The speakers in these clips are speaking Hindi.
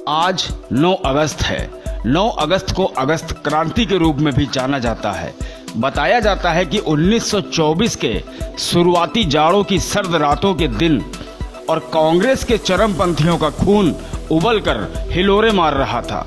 आज 9 अगस्त है। 9 अगस्त को अगस्त क्रांति के रूप में भी जाना जाता है। बताया जाता है कि 1924 के शुरुआती जाड़ों की सर्द रातों के दिन और कांग्रेस के चरमपंथियों का खून उबलकर हिलोरे मार रहा था।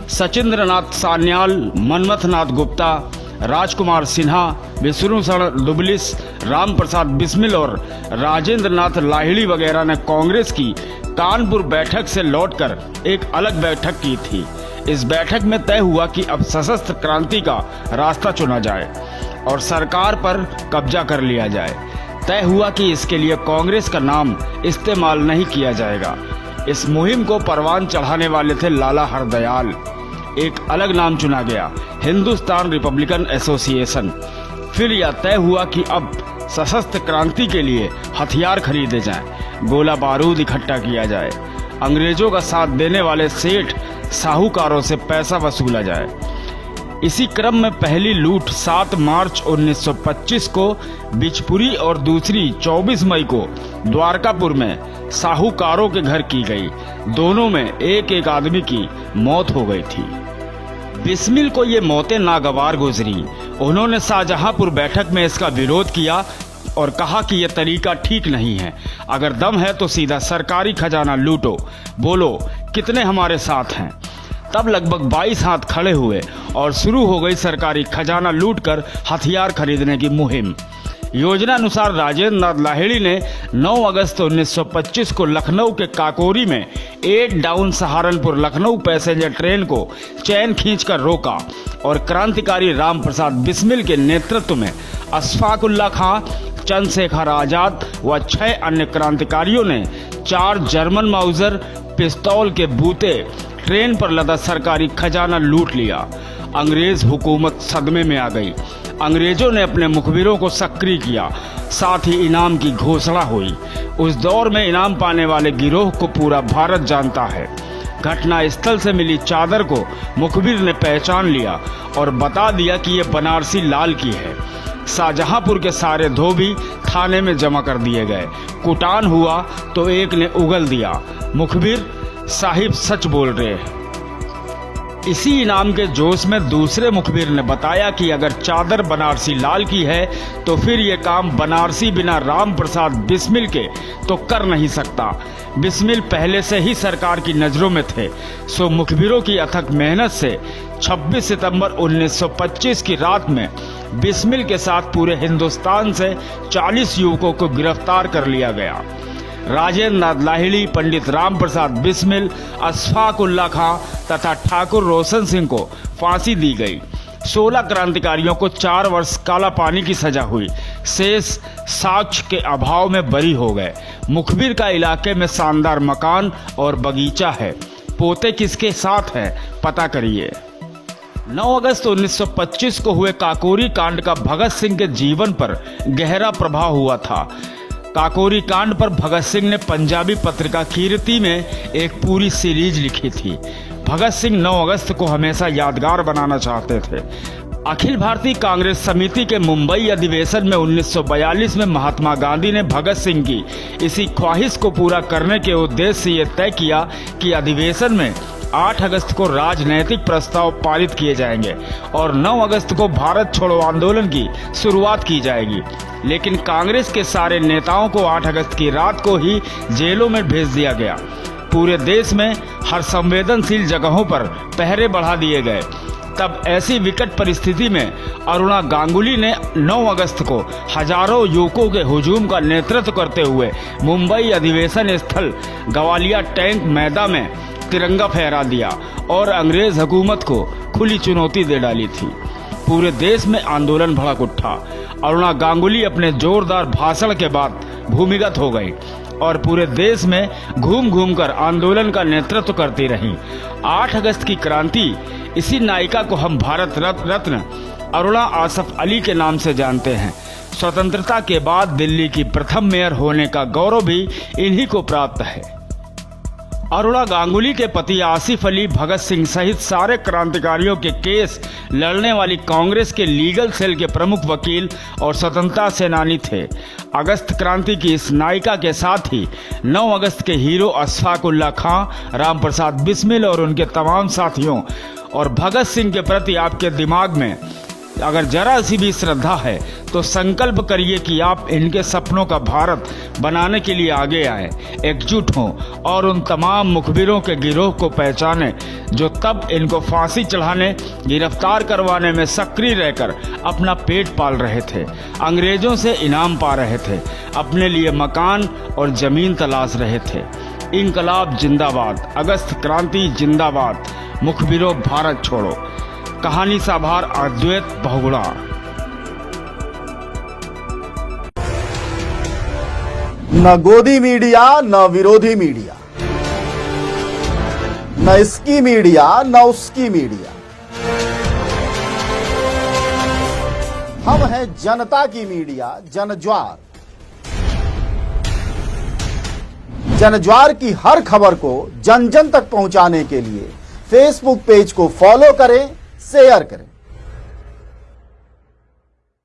सचिंद्रनाथ सान्याल, मनमथनाथ गुप्ता, राजकुमार सिन्हा, विष्णुशरण दुबलिस, राम प्रसाद बिस्मिल और राजेंद्र नाथ लाहिड़ी वगैरह ने कांग्रेस की कानपुर बैठक से लौटकर एक अलग बैठक की थी। इस बैठक में तय हुआ कि अब सशस्त्र क्रांति का रास्ता चुना जाए और सरकार पर कब्जा कर लिया जाए। तय हुआ कि इसके लिए कांग्रेस का नाम इस्तेमाल नहीं किया जाएगा। इस मुहिम को परवान चढ़ाने वाले थे लाला हरदयाल। एक अलग नाम चुना गया, हिंदुस्तान रिपब्लिकन एसोसिएशन। फिर यह तय हुआ कि अब सशस्त्र क्रांति के लिए हथियार खरीदे जाएं, गोला बारूद इकट्ठा किया जाए, अंग्रेजों का साथ देने वाले सेठ साहूकारों से पैसा वसूला जाए। इसी क्रम में पहली लूट 7 मार्च 1925 को बिचपुरी और दूसरी 24 मई को द्वारकापुर में साहूकारों के घर की गई। दोनों में एक एक आदमी की मौत हो गई थी। बिस्मिल को ये मौतें नागवार गुजरी। उन्होंने शाहजहांपुर बैठक में इसका विरोध किया और कहा कि यह तरीका ठीक नहीं है। अगर दम है तो सीधा सरकारी खजाना लूटो, बोलो कितने हमारे साथ हैं। तब लगभग 22 हाथ खड़े हुए और शुरू हो गई सरकारी खजाना लूटकर हथियार खरीदने की मुहिम। योजना अनुसार राजेंद्र नाथ लाहिड़ी ने 9 अगस्त 1925 को लखनऊ के काकोरी में 8 down Saharanpur Lucknow passenger train को चैन खींचकर रोका और क्रांतिकारी राम प्रसाद बिस्मिल के नेतृत्व में अशफाकुल्ला खां, चंद्रशेखर आजाद व 6 अन्य क्रांतिकारियों ने 4 जर्मन माउजर पिस्तौल के बूते ट्रेन पर लदा सरकारी खजाना लूट लिया। अंग्रेज हुकूमत सदमे में आ गई। अंग्रेजों ने अपने मुखबिरों को सक्रिय किया, साथ ही इनाम की घोषणा हुई। उस दौर में इनाम पाने वाले गिरोह को पूरा भारत जानता है। घटना स्थल से मिली चादर को मुखबिर ने पहचान लिया और बता दिया कि ये बनारसी लाल की है। शाहजहांपुर के सारे धोबी थाने में जमा कर दिए गए। कुटान हुआ तो एक ने उगल दिया, मुखबिर साहिब सच बोल रहे। इसी इनाम के जोश में दूसरे मुखबिर ने बताया कि अगर चादर बनारसी लाल की है तो फिर ये काम बनारसी बिना राम प्रसाद बिस्मिल के तो कर नहीं सकता। बिस्मिल पहले से ही सरकार की नजरों में थे। सो मुखबिरों की अथक मेहनत से 26 सितंबर 1925 की रात में बिस्मिल के साथ पूरे हिंदुस्तान से 40 युवकों को गिरफ्तार कर लिया गया। राजेंद्र नाथ लाहिड़ी, पंडित राम प्रसाद बिस्मिल, अशफाकुल्ला खां तथा ठाकुर रोशन सिंह को फांसी दी गई। 16 क्रांतिकारियों को 4 वर्ष काला पानी की सजा हुई। शेष साक्ष्य के अभाव में बरी हो गए। मुखबिर का इलाके में शानदार मकान और बगीचा है। पोते किसके साथ है पता करिए। 9 अगस्त 1925 को हुए काकोरी कांड का भगत सिंह के जीवन पर गहरा प्रभाव हुआ था। काकोरी कांड पर भगत सिंह ने पंजाबी पत्रिका कीर्ति में एक पूरी सीरीज लिखी थी। भगत सिंह 9 अगस्त को हमेशा यादगार बनाना चाहते थे। अखिल भारतीय कांग्रेस समिति के मुंबई अधिवेशन में 1942 में महात्मा गांधी ने भगत सिंह की इसी ख्वाहिश को पूरा करने के उद्देश्य से ये तय किया कि अधिवेशन में 8 अगस्त को राजनैतिक प्रस्ताव पारित किए जाएंगे और 9 अगस्त को भारत छोड़ो आंदोलन की शुरुआत की जाएगी। लेकिन कांग्रेस के सारे नेताओं को 8 अगस्त की रात को ही जेलों में भेज दिया गया। पूरे देश में हर संवेदनशील जगहों पर पहरे बढ़ा दिए गए। तब ऐसी विकट परिस्थिति में अरुणा गांगुली ने 9 अगस्त को हजारों युवकों के हुजूम का नेतृत्व करते हुए मुंबई अधिवेशन स्थल ग्वालिया टैंक मैदान में तिरंगा फहरा दिया और अंग्रेज हुकूमत को खुली चुनौती दे डाली थी। पूरे देश में आंदोलन भड़क उठा। अरुणा गांगुली अपने जोरदार भाषण के बाद भूमिगत हो गई और पूरे देश में घूम घूम कर आंदोलन का नेतृत्व करती रहीं। 8 अगस्त की क्रांति, इसी नायिका को हम भारत रत्न अरुणा आसफ अली के नाम से जानते हैं। स्वतंत्रता के बाद दिल्ली की प्रथम मेयर होने का गौरव भी इन्हीं को प्राप्त है। अरुणा गांगुली के पति आसिफ अली भगत सिंह सहित सारे क्रांतिकारियों के केस लड़ने वाली कांग्रेस के लीगल सेल के प्रमुख वकील और स्वतंत्रता सेनानी थे। अगस्त क्रांति की इस नायिका के साथ ही 9 अगस्त के हीरो अशफाक उल्लाह खां, राम प्रसाद बिस्मिल और उनके तमाम साथियों और भगत सिंह के प्रति आपके दिमाग में अगर जरा सी भी श्रद्धा है तो संकल्प करिए कि आप इनके सपनों का भारत बनाने के लिए आगे आए, एकजुट हों और उन तमाम मुखबिरों के गिरोह को पहचाने जो तब इनको फांसी चढ़ाने, गिरफ्तार करवाने में सक्रिय रहकर अपना पेट पाल रहे थे, अंग्रेजों से इनाम पा रहे थे, अपने लिए मकान और जमीन तलाश रहे थे। इंकलाब जिंदाबाद, अगस्त क्रांति जिंदाबाद, मुखबिरों भारत छोड़ो। कहानी साभार अद्वैत बहुगुणा। न गोदी मीडिया न विरोधी मीडिया, न इसकी मीडिया न उसकी मीडिया, हम हैं जनता की मीडिया जनज्वार। जनज्वार की हर खबर को जन जन तक पहुंचाने के लिए फेसबुक पेज को फॉलो करें, शेयर करें।